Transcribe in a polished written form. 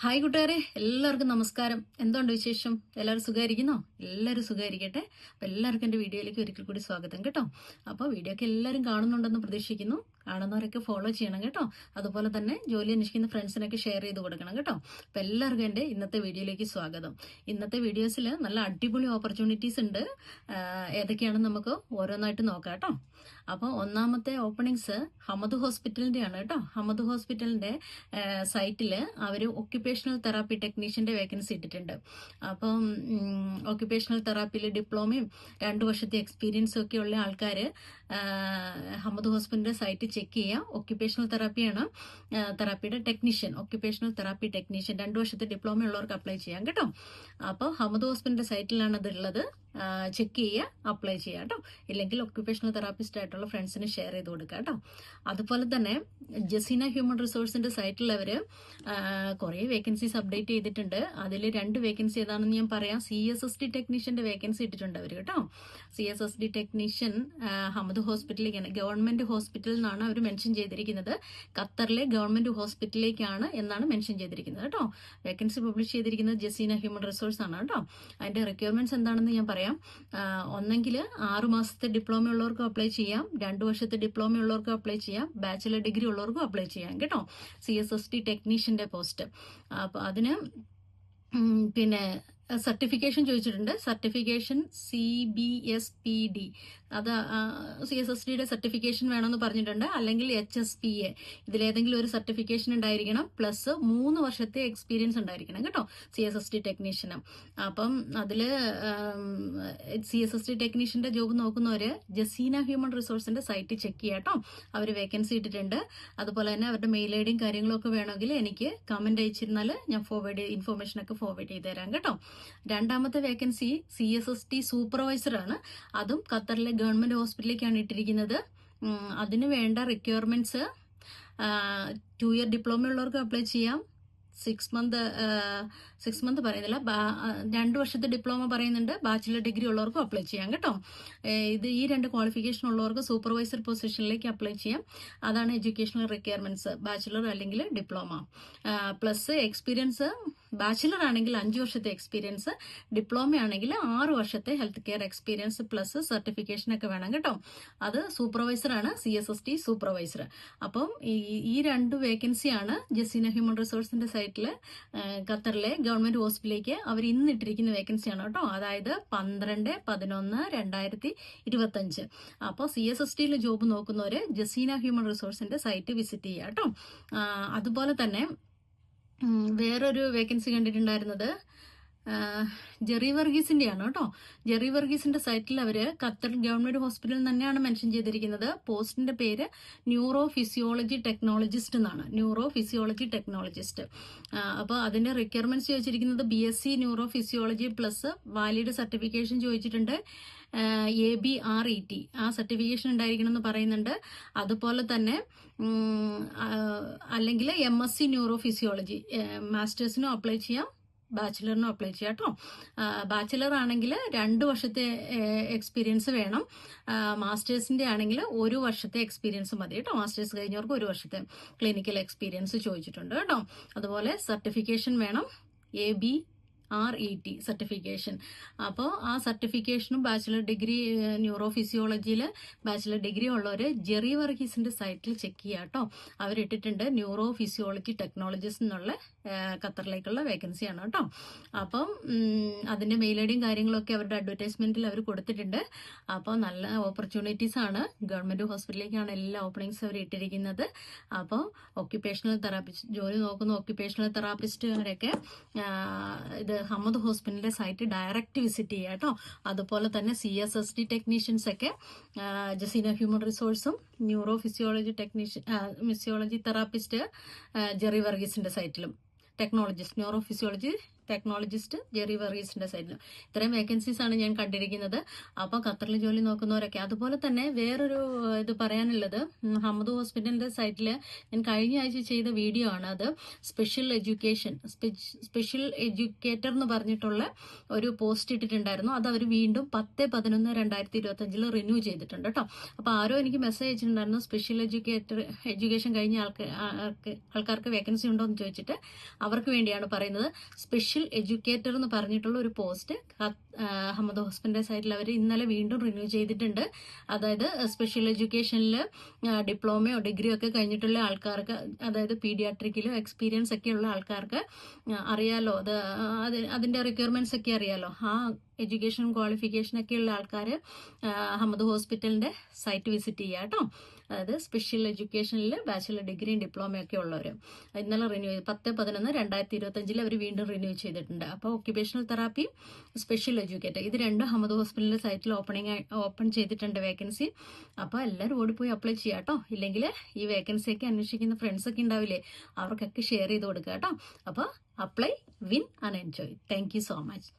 Hi കൂട്ടുകാരെ, എല്ലാവർക്കും നമസ്കാരം. എന്തുണ്ട് വിശേഷം? എല്ലാവരും സുഖമായിരിക്കുന്നോ? എല്ലാവരും സുഖമായിരിക്കട്ടെ. അപ്പൊ എല്ലാവർക്കും എന്റെ വീഡിയോയിലേക്ക് ഒരിക്കൽ കൂടി സ്വാഗതം കേട്ടോ. അപ്പോൾ വീഡിയോ ഒക്കെ എല്ലാവരും കാണുന്നുണ്ടെന്ന് പ്രതീക്ഷിക്കുന്നു. കാണുന്നവരൊക്കെ ഫോളോ ചെയ്യണം കേട്ടോ. അതുപോലെ തന്നെ ജോലി അന്വേഷിക്കുന്ന ഫ്രണ്ട്സിനൊക്കെ ഷെയർ ചെയ്ത് കൊടുക്കണം കേട്ടോ. അപ്പൊ എല്ലാവർക്കും എന്റെ ഇന്നത്തെ വീഡിയോയിലേക്ക് സ്വാഗതം. ഇന്നത്തെ വീഡിയോസിൽ നല്ല അടിപൊളി ഓപ്പർച്യൂണിറ്റീസ് ഉണ്ട്. ഏതൊക്കെയാണെന്ന് നമുക്ക് ഓരോന്നായിട്ട് നോക്കാം കേട്ടോ. അപ്പോൾ ഒന്നാമത്തെ ഓപ്പണിങ്സ് ഹമദ് ഹോസ്പിറ്റലിന്റെ ആണ് കേട്ടോ. ഹമദ് ഹോസ്പിറ്റലിന്റെ സൈറ്റിൽ അവർ ഒക്യുപേഷണൽ തെറാപ്പി ടെക്നീഷ്യന്റെ വേക്കൻസി ഇട്ടിട്ടുണ്ട്. അപ്പം ഒക്യുപേഷണൽ തെറാപ്പിയിൽ ഡിപ്ലോമയും 2 വർഷത്തെ എക്സ്പീരിയൻസും ഒക്കെ ഉള്ള ആൾക്കാർ ഹമദ് ഹോസ്പിറ്റലിന്റെ സൈറ്റ് ചെക്ക് ചെയ്യാം. ഒക്യുപേഷണൽ തെറാപ്പിയാണ്, തെറാപ്പിയുടെ ടെക്നീഷ്യൻ, ഒക്യുപേഷണൽ തെറാപ്പി ടെക്നീഷ്യൻ 2 വർഷത്തെ ഡിപ്ലോമ ഉള്ളവർക്ക് അപ്ലൈ ചെയ്യാം കേട്ടോ. അപ്പോൾ ഹമദ് ഹോസ്പിറ്റലിന്റെ സൈറ്റിലാണ് അത് ഉള്ളത്. ചെക്ക് ചെയ്യുക, അപ്ലൈ ചെയ്യുക കേട്ടോ. ഇല്ലെങ്കിൽ ഒക്യുപേഷണൽ തെറാപ്പിസ്റ്റ് ആയിട്ടുള്ള ഫ്രണ്ട്സിന് ഷെയർ ചെയ്ത് കൊടുക്കുക കേട്ടോ. അതുപോലെ തന്നെ ജസീന ഹ്യൂമൻ റിസോഴ്സിന്റെ സൈറ്റിൽ അവര് കുറെ വേക്കൻസീസ് അപ്ഡേറ്റ് ചെയ്തിട്ടുണ്ട്. അതിൽ 2 വേക്കൻസി ഏതാണെന്ന് ഞാൻ പറയാം. CSSD ടെക്നീഷ്യന്റെ വേക്കൻസി ഇട്ടിട്ടുണ്ട് അവർ കേട്ടോ. CSSD ടെക്നീഷ്യൻ ഹമദ് ഹോസ്പിറ്റലിലേക്കാണ്, ഗവൺമെന്റ് ഹോസ്പിറ്റലിൽ നിന്നാണ് അവർ മെൻഷൻ ചെയ്തിരിക്കുന്നത്. ഖത്തറിലെ ഗവൺമെന്റ് ഹോസ്പിറ്റലിലേക്കാണ് എന്നാണ് മെൻഷൻ ചെയ്തിരിക്കുന്നത് കേട്ടോ. വേക്കൻസി പബ്ലിഷ് ചെയ്തിരിക്കുന്നത് ജസീന ഹ്യൂമൻ റിസോഴ്സ് ആണ് കേട്ടോ. അതിന്റെ റിക്വയർമെന്റ്സ് എന്താണെന്ന് ഞാൻ പറയാം. ഒന്നെങ്കിൽ 6 മാസത്തെ ഡിപ്ലോമ ഉള്ളവർക്കും അപ്ലൈ ചെയ്യാം, 2 വർഷത്തെ ഡിപ്ലോമ ഉള്ളവർക്കും അപ്ലൈ ചെയ്യാം, ബാച്ചിലർ ഡിഗ്രി ഉള്ളവർക്കും അപ്ലൈ ചെയ്യാം കേട്ടോ. CSSD ടെക്നീഷ്യന്റെ പോസ്റ്റ്. അപ്പൊ അതിന് പിന്നെ സർട്ടിഫിക്കേഷൻ ചോദിച്ചിട്ടുണ്ട്. സർട്ടിഫിക്കേഷൻ CBSPD, അത് CSSDയുടെ സർട്ടിഫിക്കേഷൻ വേണമെന്ന് പറഞ്ഞിട്ടുണ്ട്. അല്ലെങ്കിൽ HSPA, ഇതിലേതെങ്കിലും ഒരു സർട്ടിഫിക്കേഷൻ ഉണ്ടായിരിക്കണം. പ്ലസ് 3 വർഷത്തെ എക്സ്പീരിയൻസ് ഉണ്ടായിരിക്കണം കേട്ടോ CSSD ടെക്നീഷ്യന്. അപ്പം അതില് CSSD ടെക്നീഷ്യന്റെ ജോബ് നോക്കുന്നവര് ജസീന ഹ്യൂമൻ റിസോഴ്സിന്റെ സൈറ്റ് ചെക്ക് ചെയ്യാം കേട്ടോ. അവര് വേക്കൻസി ഇട്ടിട്ടുണ്ട്. അതുപോലെ തന്നെ അവരുടെ മെയിൽ ഐഡിയും കാര്യങ്ങളും ഒക്കെ വേണമെങ്കിൽ എനിക്ക് കമന്റ് അയച്ചിരുന്നാൽ ഞാൻ ഇൻഫോർമേഷൻ ഒക്കെ ഫോർവേഡ് ചെയ്ത് തരാം കേട്ടോ. രണ്ടാമത്തെ വേക്കൻസി CSSD സൂപ്പർവൈസർ ആണ്. അതും ഖത്തറിലെ ഗവൺമെന്റ് ഹോസ്പിറ്റലിലേക്കാണ് ഇട്ടിരിക്കുന്നത്. അതിന് വേണ്ട റിക്വയർമെന്റ്സ് 2 ഇയർ ഡിപ്ലോമ ഉള്ളവർക്ക് അപ്ലൈ ചെയ്യാം. 6 മന്ത് പറയുന്നില്ല, 2 വർഷത്തെ ഡിപ്ലോമ പറയുന്നുണ്ട്. ബാച്ചിലർ ഡിഗ്രി ഉള്ളവർക്കും അപ്ലൈ ചെയ്യാം കേട്ടോ. ഈ 2 ക്വാളിഫിക്കേഷൻ ഉള്ളവർക്ക് സൂപ്പർവൈസർ പൊസിഷനിലേക്ക് അപ്ലൈ ചെയ്യാം. അതാണ് എഡ്യൂക്കേഷണൽ റിക്വയർമെന്റ്സ്, ബാച്ചിലർ അല്ലെങ്കിൽ ഡിപ്ലോമ. പ്ലസ് എക്സ്പീരിയൻസ്, ബാച്ചിലർ ആണെങ്കിൽ 5 വർഷത്തെ എക്സ്പീരിയൻസ്, ഡിപ്ലോമ ആണെങ്കിൽ 6 വർഷത്തെ health care experience plus certification ഒക്കെ വേണം കേട്ടോ. അത് സൂപ്പർവൈസർ ആണ്, CSSD സൂപ്പർവൈസർ. അപ്പം ഈ 2 വേക്കൻസിയാണ് ജസീന ഹ്യൂമൻ റിസോഴ്സിന്റെ സൈറ്റില് ഖത്തറിലെ ഗവൺമെന്റ് ഹോസ്പിറ്റലിലേക്ക് അവർ ഇന്ന് ഇട്ടിരിക്കുന്ന വേക്കൻസിയാണ് കേട്ടോ. അതായത് 12/11/2025. അപ്പോൾ CSSDയിൽ ജോബ് നോക്കുന്നവര് ജസീന ഹ്യൂമൻ റിസോഴ്സിന്റെ സൈറ്റ് വിസിറ്റ് ചെയ്യുക കേട്ടോ. അതുപോലെ തന്നെ വേറൊരു വേക്കൻസി കണ്ടിട്ടുണ്ടായിരുന്നത് ജെറി വർഗീസിന്റെ ആണ് കേട്ടോ. ജെറി വർഗീസിന്റെ സൈറ്റിൽ അവര് ഖത്തർ ഗവൺമെന്റ് ഹോസ്പിറ്റലിൽ തന്നെയാണ് മെൻഷൻ ചെയ്തിരിക്കുന്നത്. പോസ്റ്റിന്റെ പേര് ന്യൂറോ ഫിസിയോളജി ടെക്നോളജിസ്റ്റ് എന്നാണ്, ന്യൂറോ ഫിസിയോളജി ടെക്നോളജിസ്റ്റ്. അപ്പോൾ അതിന്റെ റിക്വയർമെന്റ്സ് ചോദിച്ചിരിക്കുന്നത് BSc neuro physiology plus valid certification ചോദിച്ചിട്ടുണ്ട്. ABRET ആ സർട്ടിഫിക്കേഷൻ ഉണ്ടായിരിക്കണം എന്ന് പറയുന്നുണ്ട്. അതുപോലെ തന്നെ അല്ലെങ്കിൽ MSc ന്യൂറോ ഫിസിയോളജി, മാസ്റ്റേഴ്സിനും അപ്ലൈ ചെയ്യാം, ബാച്ചിലറിനും അപ്ലൈ ചെയ്യാം കേട്ടോ. ബാച്ചിലർ ആണെങ്കിൽ 2 വർഷത്തെ എക്സ്പീരിയൻസ് വേണം. മാസ്റ്റേഴ്സിന്റെ ആണെങ്കിൽ 1 വർഷത്തെ എക്സ്പീരിയൻസ് മതി കേട്ടോ. മാസ്റ്റേഴ്സ് കഴിഞ്ഞവർക്ക് 1 വർഷത്തെ ക്ലിനിക്കൽ എക്സ്പീരിയൻസ് ചോദിച്ചിട്ടുണ്ട് കേട്ടോ. അതുപോലെ സർട്ടിഫിക്കേഷൻ വേണം, ABRET സർട്ടിഫിക്കേഷൻ. അപ്പോൾ ആ സർട്ടിഫിക്കേഷനും ബാച്ചിലർ ഡിഗ്രി ന്യൂറോ ഫിസിയോളജിയിൽ ബാച്ചിലർ ഡിഗ്രി ഉള്ളവര് ജെറി വർഗീസിന്റെ സൈറ്റിൽ ചെക്ക് ചെയ്യാം കേട്ടോ. അവരിട്ടിട്ടുണ്ട് ന്യൂറോ ഫിസിയോളജി ടെക്നോളജിസ്റ്റ് എന്നുള്ള ഖത്തറിലേക്കുള്ള വേക്കൻസിയാണ് കേട്ടോ. അപ്പം അതിന്റെ മെയിൽ ഐഡിയും കാര്യങ്ങളൊക്കെ അവരുടെ അഡ്വർടൈസ്മെന്റിൽ അവർ കൊടുത്തിട്ടുണ്ട്. അപ്പോൾ നല്ല ഓപ്പർച്യൂണിറ്റീസ് ആണ്. ഗവൺമെന്റ് ഹോസ്പിറ്റലിലേക്കാണ് എല്ലാ ഓപ്പണിങ്സ് അവർ ഇട്ടിരിക്കുന്നത്. അപ്പോൾ ഒക്യുപേഷണൽ തെറാപ്പിസ്റ്റ് ജോലി നോക്കുന്ന ഒക്യുപേഷണൽ തെറാപ്പിസ്റ്റുകാരൊക്കെ ഇത് ഹമദ് ഹോസ്പിറ്റലിന്റെ സൈറ്റ് ഡയറക്റ്റ് വിസിറ്റ് ചെയ്യുക കേട്ടോ. അതുപോലെ തന്നെ CSSD ടെക്നീഷ്യൻസ് ഒക്കെ ജസീന ഹ്യൂമൻ റിസോഴ്സും neuro physiology physiology therapist Jerry വർഗീസിന്റെ സൈറ്റിലും ന്യൂറോ ഫിസിയോളജി ടെക്നോളജിസ്റ്റ് ജെറി വെറീസിന്റെ സൈഡിൽ. ഇത്രയും വേക്കൻസീസ് ആണ് ഞാൻ കണ്ടിരിക്കുന്നത്. അപ്പൊ ഖത്തറിൽ ജോലി നോക്കുന്നവരൊക്കെ. അതുപോലെ തന്നെ വേറൊരു ഇത് പറയാനുള്ളത്, ഹമദ് ഹോസ്പിറ്റലിന്റെ സൈറ്റില് ഞാൻ കഴിഞ്ഞ ആഴ്ച ചെയ്ത വീഡിയോ ആണ് അത്. സ്പെഷ്യൽ എഡ്യൂക്കേറ്റർ എന്ന് പറഞ്ഞിട്ടുള്ള ഒരു പോസ്റ്റ് ഇട്ടിട്ടുണ്ടായിരുന്നു. അത് അവർ വീണ്ടും 10/11/2025 റിന്യൂ ചെയ്തിട്ടുണ്ട് കേട്ടോ. അപ്പൊ ആരോ എനിക്ക് മെസ്സേജ് അയച്ചിട്ടുണ്ടായിരുന്നു, സ്പെഷ്യൽ എഡ്യൂക്കേഷൻ കഴിഞ്ഞ ആൾക്കാർക്ക് വേക്കൻസി ഉണ്ടോ എന്ന് ചോദിച്ചിട്ട്. അവർക്ക് വേണ്ടിയാണ് പറയുന്നത്. സ്പെഷ്യൽ എഡ്യൂക്കേറ്റർ എന്ന് പറഞ്ഞിട്ടുള്ള ഒരു പോസ്റ്റ് ഹമദ് ഹോസ്പിറ്റലിന്റെ സൈറ്റിൽ അവർ ഇന്നലെ വീണ്ടും റിന്യൂ ചെയ്തിട്ടുണ്ട്. അതായത് സ്പെഷ്യൽ എഡ്യൂക്കേഷനിൽ ഡിപ്ലോമയോ ഡിഗ്രിയോ ഒക്കെ കഴിഞ്ഞിട്ടുള്ള ആൾക്കാർക്ക്, അതായത് പീഡിയാട്രിക്കിലോ എക്സ്പീരിയൻസ് ഒക്കെ ഉള്ള ആൾക്കാർക്ക് അറിയാലോ, അതിന്റെ റിക്വയർമെന്റ്സ് ഒക്കെ അറിയാലോ. ആ എഡ്യൂക്കേഷൻ ക്വാളിഫിക്കേഷൻ ഒക്കെ ഉള്ള ആൾക്കാർ ഹമദ് ഹോസ്പിറ്റലിന്റെ സൈറ്റ് വിസിറ്റ് ചെയ്യുക കേട്ടോ. അതായത് സ്പെഷ്യൽ എഡ്യൂക്കേഷനിൽ ബാച്ചിലർ ഡിഗ്രിയും ഡിപ്ലോമയൊക്കെ ഉള്ളവർ ഇന്നലെ റിന്യൂ ചെയ്ത് 10/11/2025 അവർ വീണ്ടും റിന്യൂ ചെയ്തിട്ടുണ്ട്. അപ്പോൾ ഒക്യുപേഷണൽ തെറാപ്പി, സ്പെഷ്യൽ എഡ്യൂക്കേറ്റർ, ഇത് രണ്ടും ഹമദ് ഹോസ്പിറ്റലിന്റെ സൈറ്റിൽ ഓപ്പൺ ചെയ്തിട്ടുണ്ട് വേക്കൻസി. അപ്പോൾ എല്ലാവരും ഓടിപ്പോയി അപ്ലൈ ചെയ്യാം കേട്ടോ. ഇല്ലെങ്കിൽ ഈ വേക്കൻസി ഒക്കെ അന്വേഷിക്കുന്ന ഫ്രണ്ട്സ് ഒക്കെ ഉണ്ടാവില്ലേ, അവർക്കൊക്കെ ഷെയർ ചെയ്ത് കൊടുക്കുക കേട്ടോ. അപ്പോൾ apply, win and enjoy. Thank you so much.